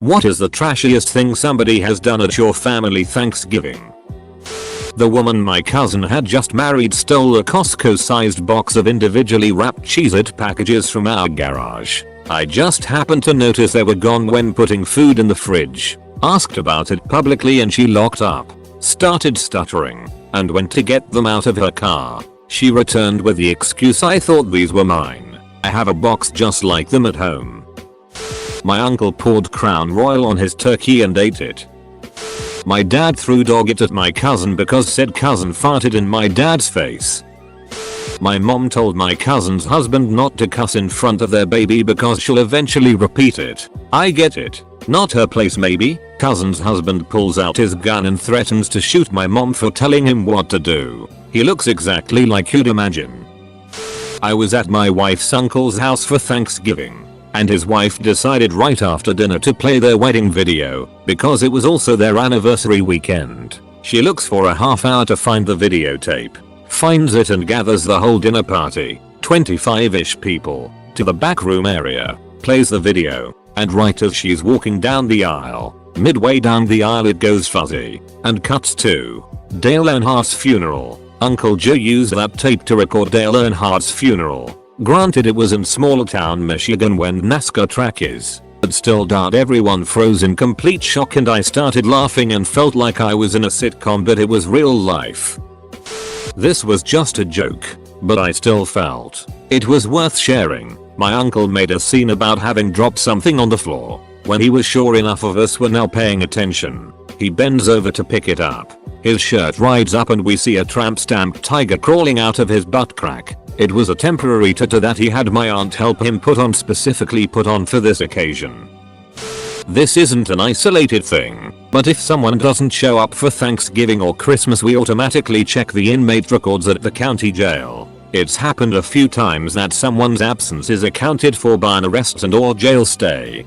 What is the trashiest thing somebody has done at your family Thanksgiving? The woman my cousin had just married stole a Costco-sized box of individually wrapped Cheez-It packages from our garage. I just happened to notice they were gone when putting food in the fridge. Asked about it publicly and she locked up, started stuttering, and went to get them out of her car. She returned with the excuse, "I thought these were mine. I have a box just like them at home." My uncle poured Crown Royal on his turkey and ate it. My dad threw dog it at my cousin because said cousin farted in my dad's face. My mom told my cousin's husband not to cuss in front of their baby because she'll eventually repeat it. I get it. Not her place maybe. Cousin's husband pulls out his gun and threatens to shoot my mom for telling him what to do. He looks exactly like you'd imagine. I was at my wife's uncle's house for Thanksgiving, and his wife decided right after dinner to play their wedding video because it was also their anniversary weekend. She looks for a half hour to find the videotape, finds it and gathers the whole dinner party, 25-ish people, to the back room area, plays the video, and right as she's walking down the aisle, midway down the aisle it goes fuzzy, and cuts to Dale Earnhardt's funeral. Uncle Joe used that tape to record Dale Earnhardt's funeral. Granted it was in small town Michigan when NASCAR track is, but still everyone froze in complete shock and I started laughing and felt like I was in a sitcom but it was real life. This was just a joke, but I still felt it was worth sharing. My uncle made a scene about having dropped something on the floor. When he was sure enough of us were now paying attention, he bends over to pick it up. His shirt rides up and we see a tramp stamp tiger crawling out of his butt crack. It was a temporary tattoo that he had my aunt help him specifically put on for this occasion. This isn't an isolated thing, but if someone doesn't show up for Thanksgiving or Christmas we automatically check the inmate records at the county jail. It's happened a few times that someone's absence is accounted for by an arrest and or jail stay.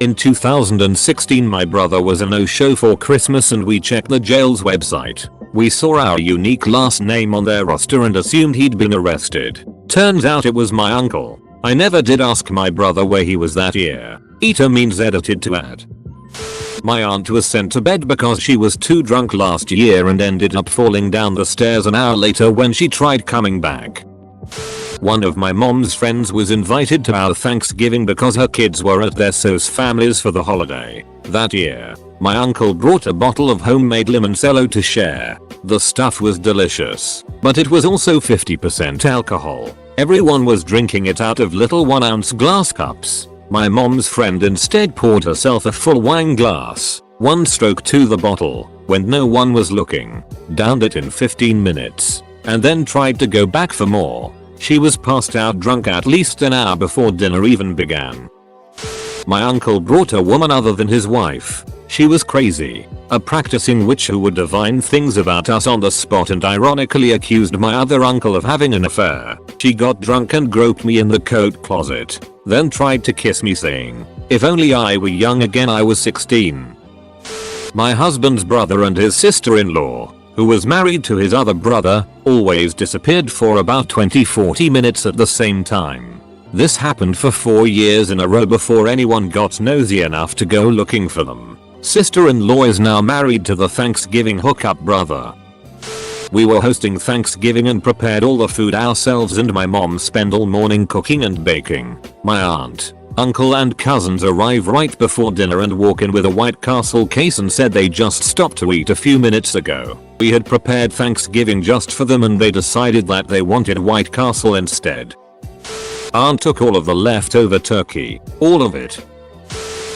In 2016 my brother was a no-show for Christmas and we checked the jail's website. We saw our unique last name on their roster and assumed he'd been arrested. Turns out it was my uncle. I never did ask my brother where he was that year. Means edited to add. My aunt was sent to bed because she was too drunk last year and ended up falling down the stairs an hour later when she tried coming back. One of my mom's friends was invited to our Thanksgiving because her kids were at their SOS families for the holiday. That year, my uncle brought a bottle of homemade limoncello to share. The stuff was delicious, but it was also 50% alcohol. Everyone was drinking it out of little 1-ounce glass cups. My mom's friend instead poured herself a full wine glass, one stroke to the bottle, when no one was looking, downed it in 15 minutes, and then tried to go back for more. She was passed out drunk at least an hour before dinner even began. My uncle brought a woman other than his wife. She was crazy, a practicing witch who would divine things about us on the spot and ironically accused my other uncle of having an affair. She got drunk and groped me in the coat closet, then tried to kiss me saying, "If only I were young again." I was 16. My husband's brother and his sister-in-law, who was married to his other brother, always disappeared for about 20-40 minutes at the same time. This happened for 4 years in a row before anyone got nosy enough to go looking for them. Sister-in-law is now married to the Thanksgiving hookup brother. We were hosting Thanksgiving and prepared all the food ourselves and my mom spent all morning cooking and baking. My aunt, uncle and cousins arrive right before dinner and walk in with a White Castle case and said they just stopped to eat a few minutes ago. We had prepared Thanksgiving just for them and they decided that they wanted White Castle instead. Aunt took all of the leftover turkey, all of it.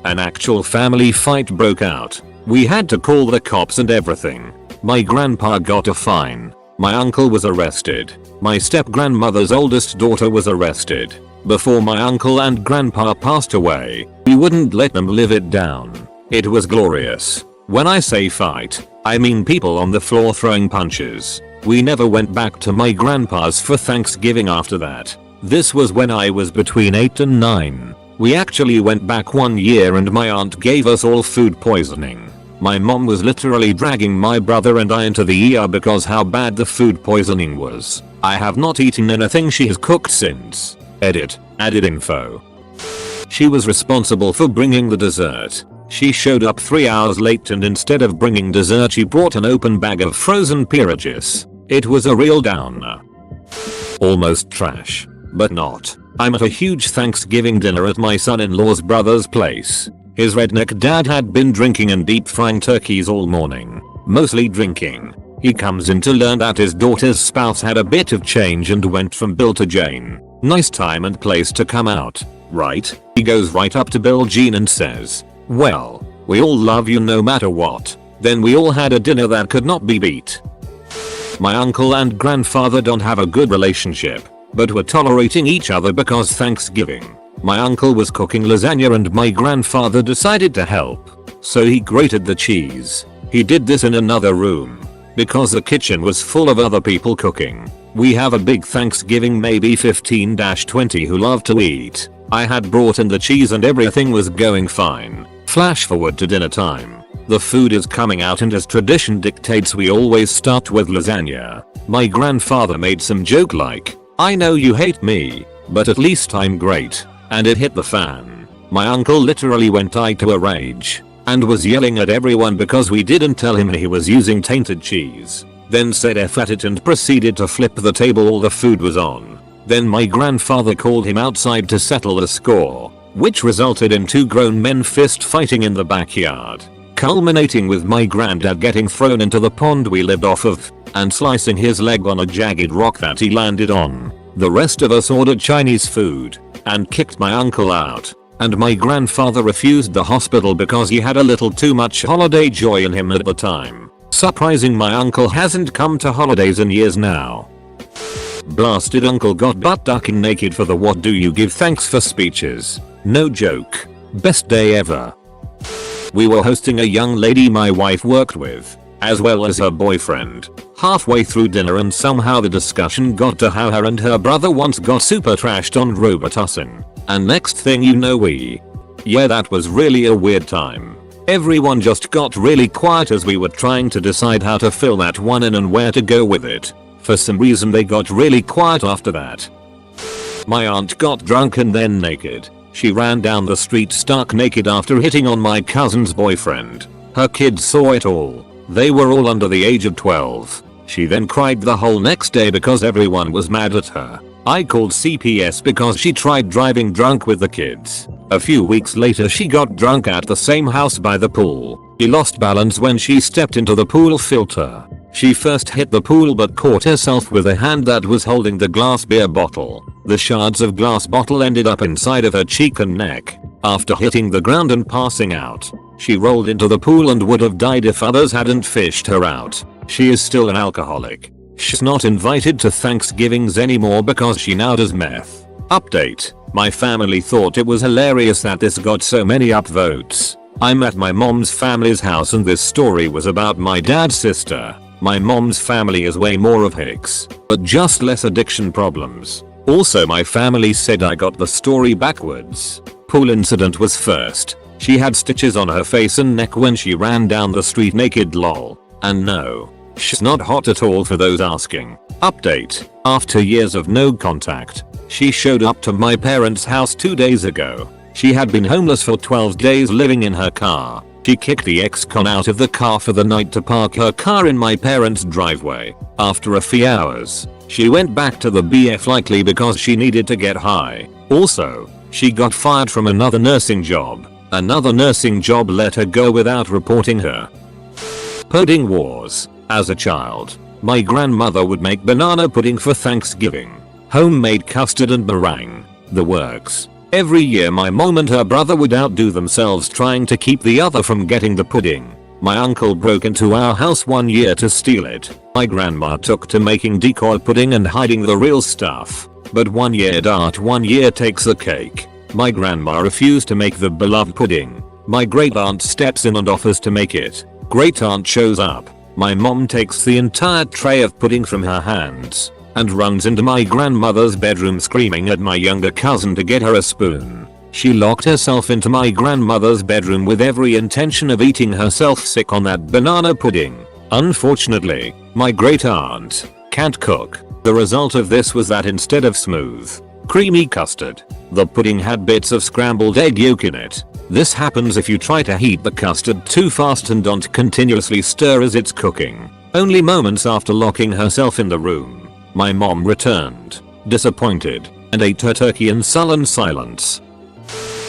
An actual family fight broke out. We had to call the cops and everything. My grandpa got a fine. My uncle was arrested. My step-grandmother's oldest daughter was arrested. Before my uncle and grandpa passed away, we wouldn't let them live it down. It was glorious. When I say fight, I mean people on the floor throwing punches. We never went back to my grandpa's for Thanksgiving after that. This was when I was between 8 and 9. We actually went back 1 year and my aunt gave us all food poisoning. My mom was literally dragging my brother and I into the ER because how bad the food poisoning was. I have not eaten anything she has cooked since. Edit. Added info. She was responsible for bringing the dessert. She showed up 3 hours late and instead of bringing dessert she brought an open bag of frozen peerages. It was a real downer. Almost trash. But not. I'm at a huge Thanksgiving dinner at my son-in-law's brother's place. His redneck dad had been drinking and deep frying turkeys all morning. Mostly drinking. He comes in to learn that his daughter's spouse had a bit of change and went from Bill to Jane. Nice time and place to come out, right? He goes right up to Bill Jean and says, "Well, we all love you no matter what." Then we all had a dinner that could not be beat. My uncle and grandfather don't have a good relationship, but were tolerating each other because Thanksgiving. My uncle was cooking lasagna and my grandfather decided to help. So he grated the cheese. He did this in another room. Because the kitchen was full of other people cooking. We have a big Thanksgiving, maybe 15-20 who love to eat. I had brought in the cheese and everything was going fine. Flash forward to dinner time. The food is coming out and as tradition dictates we always start with lasagna. My grandfather made some joke like, "I know you hate me, but at least I'm great," and it hit the fan. My uncle literally went into a rage and was yelling at everyone because we didn't tell him he was using tainted cheese. Then said F at it and proceeded to flip the table all the food was on. Then my grandfather called him outside to settle the score, which resulted in 2 grown men fist fighting in the backyard, culminating with my granddad getting thrown into the pond we lived off of and slicing his leg on a jagged rock that he landed on. The rest of us ordered Chinese food and kicked my uncle out. And my grandfather refused the hospital because he had a little too much holiday joy in him at the time. Surprising, my uncle hasn't come to holidays in years now. Blasted uncle got butt ducking naked for the "what do you give thanks for" speeches. No joke. Best day ever. We were hosting a young lady my wife worked with, as well as her boyfriend. Halfway through dinner and somehow the discussion got to how her and her brother once got super trashed on Robitussin. And next thing you know yeah, that was really a weird time. Everyone just got really quiet as we were trying to decide how to fill that one in and where to go with it. For some reason they got really quiet after that. My aunt got drunk and then naked. She ran down the street stark naked after hitting on my cousin's boyfriend. Her kids saw it all. They were all under the age of 12. She then cried the whole next day because everyone was mad at her. I called CPS because she tried driving drunk with the kids. A few weeks later she got drunk at the same house by the pool. She lost balance when she stepped into the pool filter. She first hit the pool but caught herself with a hand that was holding the glass beer bottle. The shards of glass bottle ended up inside of her cheek and neck. After hitting the ground and passing out, she rolled into the pool and would have died if others hadn't fished her out. She is still an alcoholic. She's not invited to Thanksgivings anymore because she now does meth. Update. My family thought it was hilarious that this got so many upvotes. I'm at my mom's family's house and this story was about my dad's sister. My mom's family is way more of Hicks, but just less addiction problems. Also my family said I got the story backwards. Pool incident was first. She had stitches on her face and neck when she ran down the street naked lol. And no, she's not hot at all for those asking. Update. After years of no contact, she showed up to my parents' house 2 days ago. She had been homeless for 12 days living in her car. She kicked the ex-con out of the car for the night to park her car in my parents' driveway. After a few hours, she went back to the BF likely because she needed to get high. Also, she got fired from another nursing job. Another nursing job let her go without reporting her. Pudding wars. As a child, my grandmother would make banana pudding for Thanksgiving. Homemade custard and meringue. The works. Every year my mom and her brother would outdo themselves trying to keep the other from getting the pudding. My uncle broke into our house one year to steal it. My grandma took to making decoy pudding and hiding the real stuff. But one year takes the cake. My grandma refused to make the beloved pudding. My great aunt steps in and offers to make it. Great aunt shows up. My mom takes the entire tray of pudding from her hands and runs into my grandmother's bedroom screaming at my younger cousin to get her a spoon. She locked herself into my grandmother's bedroom with every intention of eating herself sick on that banana pudding. Unfortunately, my great aunt can't cook. The result of this was that instead of smooth, creamy custard. The pudding had bits of scrambled egg yolk in it. This happens if you try to heat the custard too fast and don't continuously stir as it's cooking. Only moments after locking herself in the room, my mom returned, disappointed, and ate her turkey in sullen silence.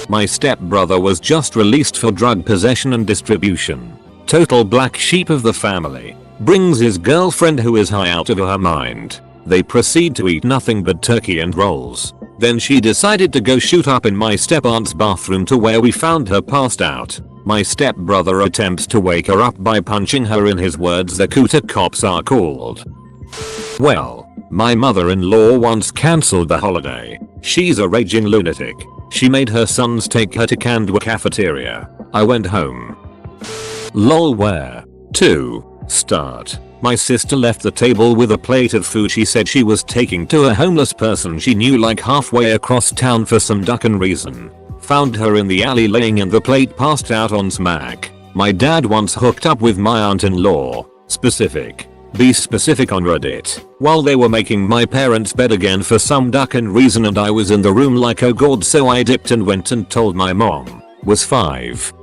My stepbrother was just released for drug possession and distribution. Total black sheep of the family. Brings his girlfriend who is high out of her mind. They proceed to eat nothing but turkey and rolls. Then she decided to go shoot up in my step-aunt's bathroom to where we found her passed out. My stepbrother attempts to wake her up by punching her, in his words the Kuta cops are called. Well, my mother-in-law once cancelled the holiday. She's a raging lunatic. She made her sons take her to Kandwa cafeteria. I went home. Lol, where to start? My sister left the table with a plate of food she said she was taking to a homeless person she knew like halfway across town for some duckin' reason. Found her in the alley laying in the plate passed out on smack. My dad once hooked up with my aunt-in-law. Be specific on Reddit. While they were making my parents' bed again for some duckin' reason and I was in the room like oh god, so I dipped and went and told my mom. Was 5.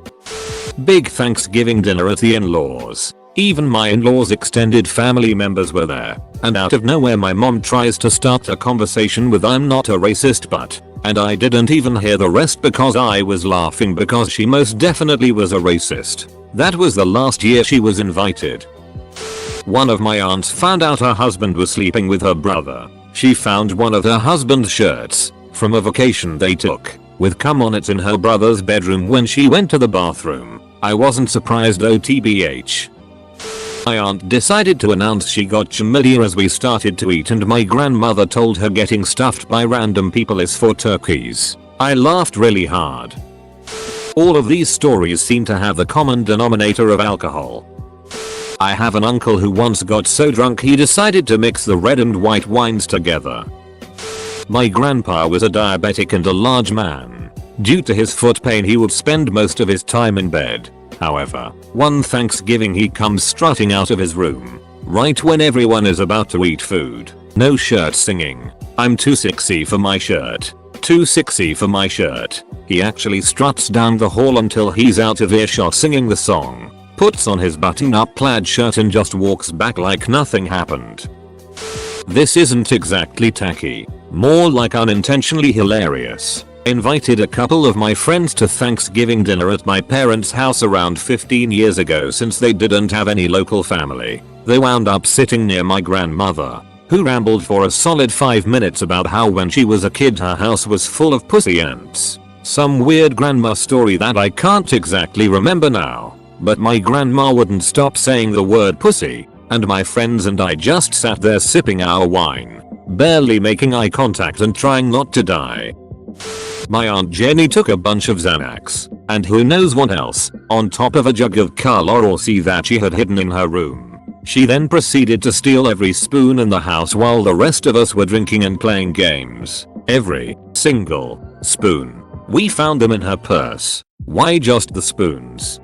Big Thanksgiving dinner at the in-laws. Even my in-laws' extended family members were there, and out of nowhere my mom tries to start a conversation with I'm not a racist but, and I didn't even hear the rest because I was laughing because she most definitely was a racist. That was the last year she was invited. One of my aunts found out her husband was sleeping with her brother. She found one of her husband's shirts from a vacation they took with cum on it in her brother's bedroom when she went to the bathroom. I wasn't surprised OTBH. My aunt decided to announce she got chlamydia as we started to eat and my grandmother told her getting stuffed by random people is for turkeys. I laughed really hard. All of these stories seem to have the common denominator of alcohol. I have an uncle who once got so drunk he decided to mix the red and white wines together. My grandpa was a diabetic and a large man. Due to his foot pain he would spend most of his time in bed. However, one Thanksgiving he comes strutting out of his room, right when everyone is about to eat food. No shirt singing, I'm too sexy for my shirt. Too sexy for my shirt. He actually struts down the hall until he's out of earshot singing the song, puts on his button-up plaid shirt and just walks back like nothing happened. This isn't exactly tacky, more like unintentionally hilarious. Invited a couple of my friends to Thanksgiving dinner at my parents' house around 15 years ago since they didn't have any local family. They wound up sitting near my grandmother, who rambled for a solid 5 minutes about how when she was a kid her house was full of pussy ants. Some weird grandma story that I can't exactly remember now, but my grandma wouldn't stop saying the word pussy, and my friends and I just sat there sipping our wine, barely making eye contact and trying not to die. My aunt Jenny took a bunch of Xanax, and who knows what else, on top of a jug of Carla or C that she had hidden in her room. She then proceeded to steal every spoon in the house while the rest of us were drinking and playing games. Every single spoon. We found them in her purse. Why just the spoons?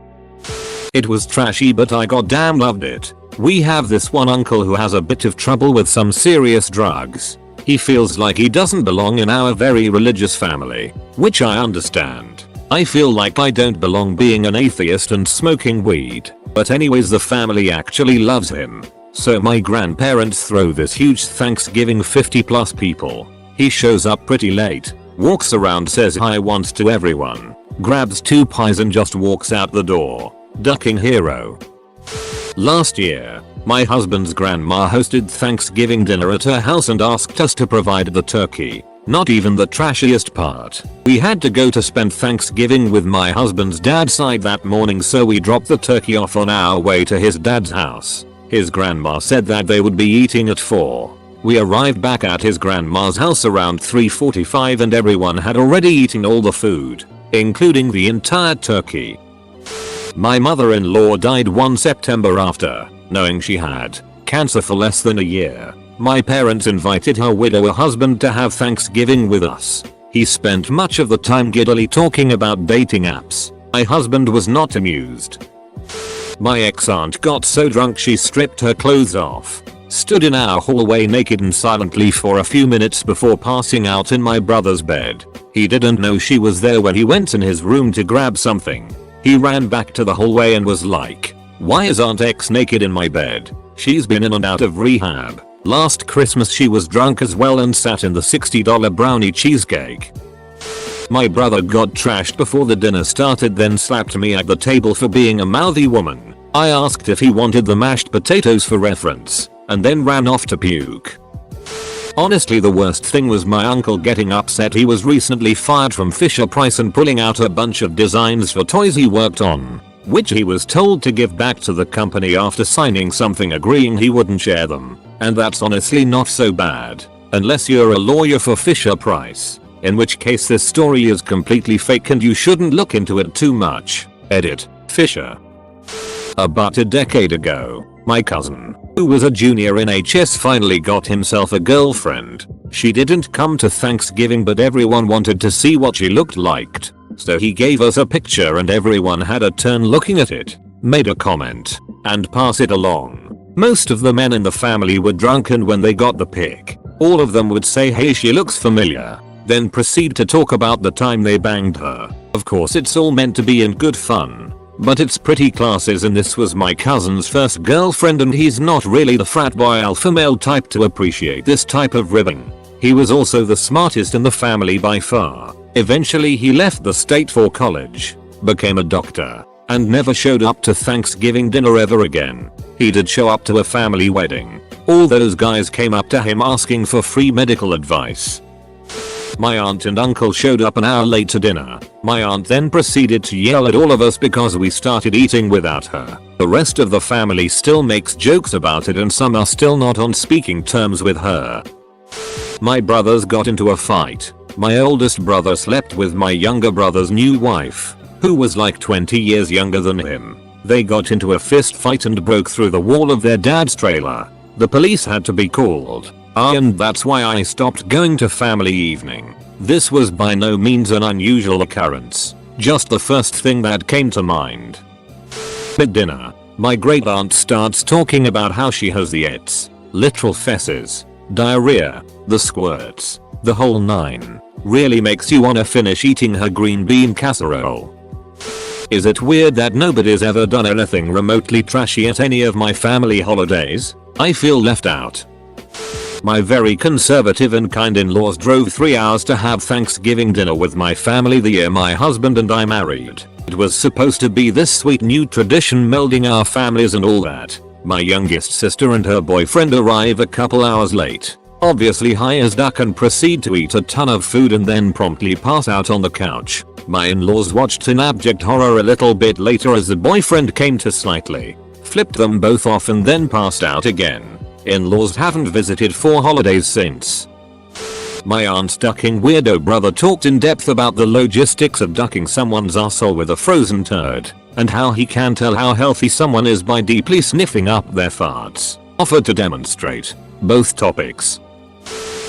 It was trashy but I goddamn loved it. We have this one uncle who has a bit of trouble with some serious drugs. He feels like he doesn't belong in our very religious family, which I understand. I feel like I don't belong being an atheist and smoking weed, but anyways the family actually loves him. So my grandparents throw this huge Thanksgiving 50+ people. He shows up pretty late, walks around says hi once to everyone, grabs 2 pies and just walks out the door. Ducking hero. Last year, my husband's grandma hosted Thanksgiving dinner at her house and asked us to provide the turkey. Not even the trashiest part. We had to go to spend Thanksgiving with my husband's dad's side that morning, so we dropped the turkey off on our way to his dad's house. His grandma said that they would be eating at 4. We arrived back at his grandma's house around 3:45 and everyone had already eaten all the food, including the entire turkey. My mother-in-law died 1 September after knowing she had cancer for less than a year. My parents invited her widower husband to have Thanksgiving with us. He spent much of the time giddily talking about dating apps. My husband was not amused. My ex-aunt got so drunk she stripped her clothes off, Stood in our hallway naked and silently for a few minutes before passing out in my brother's bed. He didn't know she was there when he went in his room to grab something. He ran back to the hallway and was like, "Why is Aunt X naked in my bed? She's been in and out of rehab. Last Christmas she was drunk as well and sat in the $60 brownie cheesecake." My brother got trashed before the dinner started, then slapped me at the table for being a mouthy woman. I asked if he wanted the mashed potatoes for reference, and then ran off to puke. Honestly, the worst thing was my uncle getting upset. He was recently fired from Fisher-Price and pulling out a bunch of designs for toys he worked on, which he was told to give back to the company after signing something agreeing he wouldn't share them. And that's honestly not so bad, unless you're a lawyer for Fisher-Price, in which case this story is completely fake and you shouldn't look into it too much. Edit, Fisher. About a decade ago, my cousin, who was a junior in HS, finally got himself a girlfriend. She didn't come to Thanksgiving, but everyone wanted to see what she looked like. So he gave us a picture and everyone had a turn looking at it, made a comment, and pass it along. Most of the men in the family were drunk, and when they got the pic, all of them would say, "Hey, she looks familiar," then proceed to talk about the time they banged her. Of course, it's all meant to be in good fun, but it's pretty classes, and this was my cousin's first girlfriend, and he's not really the frat boy alpha male type to appreciate this type of ribbing. He was also the smartest in the family by far. Eventually he left the state for college, became a doctor, and never showed up to Thanksgiving dinner ever again. He did show up to a family wedding. All those guys came up to him asking for free medical advice. My aunt and uncle showed up an hour late to dinner. My aunt then proceeded to yell at all of us because we started eating without her. The rest of the family still makes jokes about it, and some are still not on speaking terms with her. My brothers got into a fight. My oldest brother slept with my younger brother's new wife, who was like 20 years younger than him. They got into a fist fight and broke through the wall of their dad's trailer. The police had to be called. And that's why I stopped going to family evening. This was by no means an unusual occurrence, just the first thing that came to mind. At dinner, my great aunt starts talking about how she has the its, literal fesses, diarrhea, the squirts, the whole nine. Really makes you wanna finish eating her green bean casserole. Is it weird that nobody's ever done anything remotely trashy at any of my family holidays? I feel left out. My very conservative and kind in-laws drove 3 hours to have Thanksgiving dinner with my family the year my husband and I married. It was supposed to be this sweet new tradition melding our families and all that. My youngest sister and her boyfriend arrive a couple hours late, obviously high as duck, and proceed to eat a ton of food and then promptly pass out on the couch. My in-laws watched in abject horror a little bit later as the boyfriend came to slightly flipped them both off and then passed out again. In-laws haven't visited for holidays since. My aunt's ducking weirdo brother talked in depth about the logistics of ducking someone's asshole with a frozen turd, and how he can tell how healthy someone is by deeply sniffing up their farts. Offered to demonstrate both topics.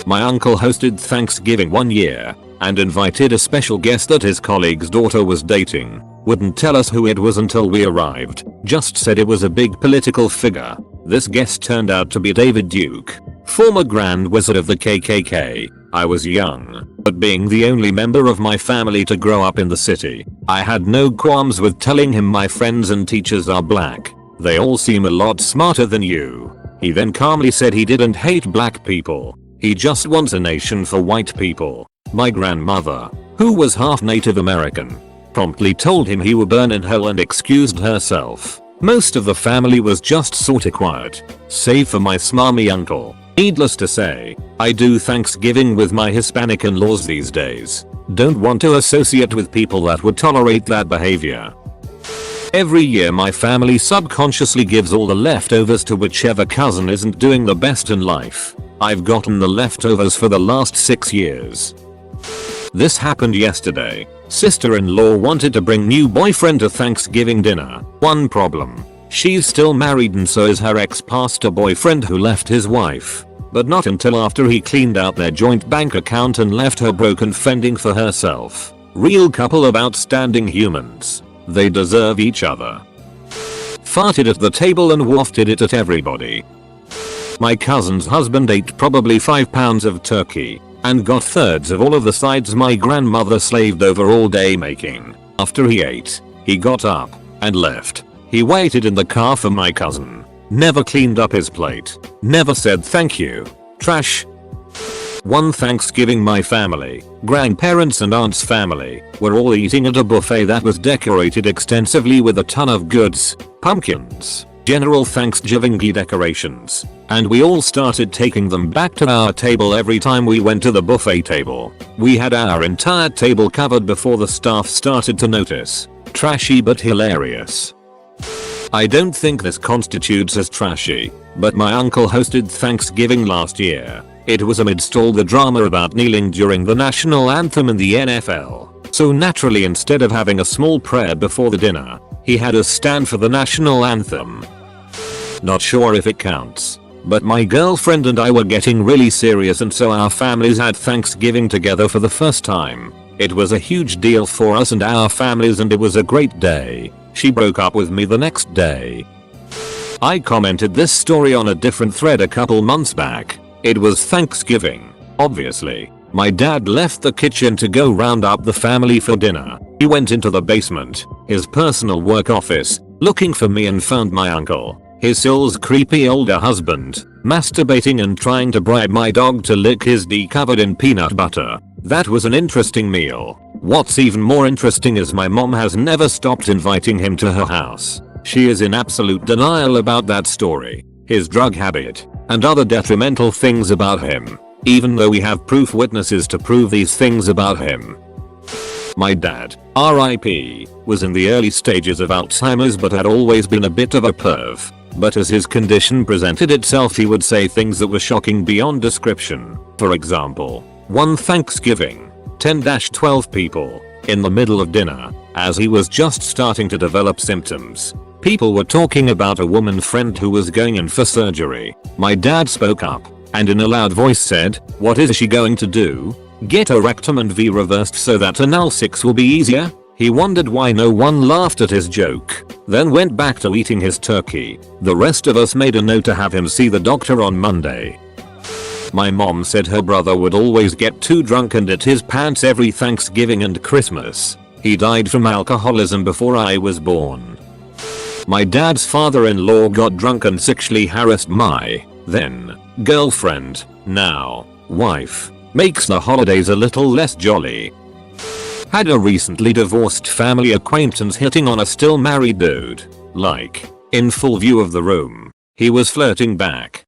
My uncle hosted Thanksgiving one year and invited a special guest that his colleague's daughter was dating. Wouldn't tell us who it was until we arrived, just said it was a big political figure. This guest turned out to be David Duke, former Grand Wizard of the KKK. I was young, but being the only member of my family to grow up in the city, I had no qualms with telling him my friends and teachers are black. They all seem a lot smarter than you. He then calmly said he didn't hate black people. He just wants a nation for white people. My grandmother, who was half Native American, promptly told him he would burn in hell and excused herself. Most of the family was just sorta quiet, save for my smarmy uncle. Needless to say, I do Thanksgiving with my Hispanic in-laws these days. Don't want to associate with people that would tolerate that behavior. Every year my family subconsciously gives all the leftovers to whichever cousin isn't doing the best in life. I've gotten the leftovers for the last 6 years. This happened yesterday. Sister-in-law wanted to bring new boyfriend to Thanksgiving dinner. One problem. She's still married and so is her ex-pastor boyfriend who left his wife. But not until after he cleaned out their joint bank account and left her broken fending for herself. Real couple of outstanding humans. They deserve each other. Farted at the table and wafted it at everybody. My cousin's husband ate probably 5 pounds of turkey and got thirds of all of the sides my grandmother slaved over all day making. After he ate, he got up and left. He waited in the car for my cousin. Never cleaned up his plate. Never said thank you. Trash. One Thanksgiving my family, grandparents and aunt's family, were all eating at a buffet that was decorated extensively with a ton of goods, pumpkins, general Thanksgiving decorations, and we all started taking them back to our table every time we went to the buffet table. We had our entire table covered before the staff started to notice. Trashy but hilarious. I don't think this constitutes as trashy, but my uncle hosted Thanksgiving last year. It was amidst all the drama about kneeling during the national anthem in the NFL. So naturally, instead of having a small prayer before the dinner, he had us stand for the national anthem. Not sure if it counts, but my girlfriend and I were getting really serious, and so our families had Thanksgiving together for the first time. It was a huge deal for us and our families, and it was a great day. She broke up with me the next day. I commented this story on a different thread a couple months back. It was Thanksgiving, obviously. My dad left the kitchen to go round up the family for dinner. He went into the basement, his personal work office, looking for me, and found my uncle, his soul's creepy older husband, masturbating and trying to bribe my dog to lick his D covered in peanut butter. That was an interesting meal. What's even more interesting is my mom has never stopped inviting him to her house. She is in absolute denial about that story, his drug habit, and other detrimental things about him, even though we have proof witnesses to prove these things about him. My dad, RIP, was in the early stages of Alzheimer's but had always been a bit of a perv. But as his condition presented itself, he would say things that were shocking beyond description. For example, one Thanksgiving, 10-12 people, in the middle of dinner, as he was just starting to develop symptoms. People were talking about a woman friend who was going in for surgery. My dad spoke up and in a loud voice said, "What is she going to do? Get a rectum and V reversed so that anal 6 will be easier?" He wondered why no one laughed at his joke, then went back to eating his turkey. The rest of us made a note to have him see the doctor on Monday. My mom said her brother would always get too drunk and at his pants every Thanksgiving and Christmas. He died from alcoholism before I was born. My dad's father-in-law got drunk and sexually harassed my then girlfriend, now wife. Makes the holidays a little less jolly. Had a recently divorced family acquaintance hitting on a still married dude. Like, in full view of the room. He was flirting back,